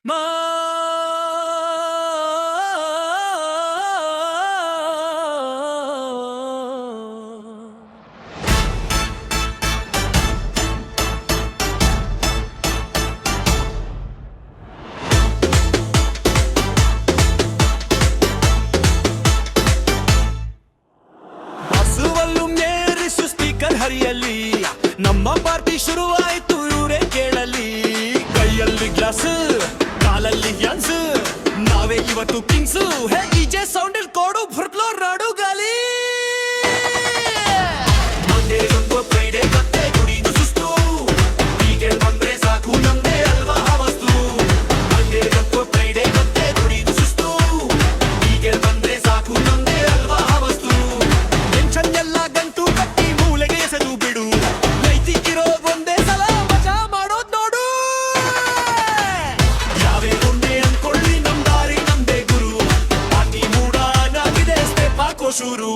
ಮಾ ಹರಿಯಲಿ ನಮ್ಮ ಪಾರ್ಟಿ ಶುರುವಾಯಿತು ಇವರೇ ಕೇಳಲಿ ಕೈಯಲ್ಲಿ ಗ್ಲಾಸ್ ಕಾಲಲ್ಲಿ ಗ್ಯಾನ್ಸ್ ನಾವೇ ಇವತ್ತು ಕಿಂಗ್ಸ್ ಹೇ ಡಿಜೆ ಸೌಂಡ್ ಇಲ್ಲಿ ಕೊಡು ಫುರ್ಕ್ಲೋ ರಾಡು ಗಾಲಿ ಮಂಡೇ ಒಂದು ಫ್ರೈಡೆ ಮತ್ತೆ ಕುಡಿದು ಸುಸ್ತು ಹೀಗೆ ಬಂದ್ರೆ ಸಾಕು ನಮ್ದೇ ಅಲ್ವಾ ವಸ್ತು ಮಂಡೇ ಒಂದು ಫ್ರೈಡೆ ಮತ್ತೆ ಕುಡಿದು ಸುಸ್ತು ಹೀಗೆ ಬಂದ್ರೆ ಸಾಕು ನಮ್ದೇ ಅಲ್ವಾ ವಸ್ತು ಟೆನ್ಷನ್ ಎಲ್ಲ ಗಂಟು ಕಟ್ಟಿ ಮೂಲೆಗೆ ಎಸೆದು ಬಿಡು ನೈತಿಕಿರೋ ಒಂದೇ ಸಲ ಮಜಾ ಮಾಡೋದ್ ನೋಡು ಯಾವೇ ಒಂದೇ ಅನ್ಕೊಳ್ಳಿ ನಮ್ ದಾರಿ ನಮ್ದೇ ಗುರು ಪಾರ್ಟಿ ಮೂಡಾನಾಗಿದೆ ಸ್ಟೆಪ್ ಹಾಕೋ ಶುರು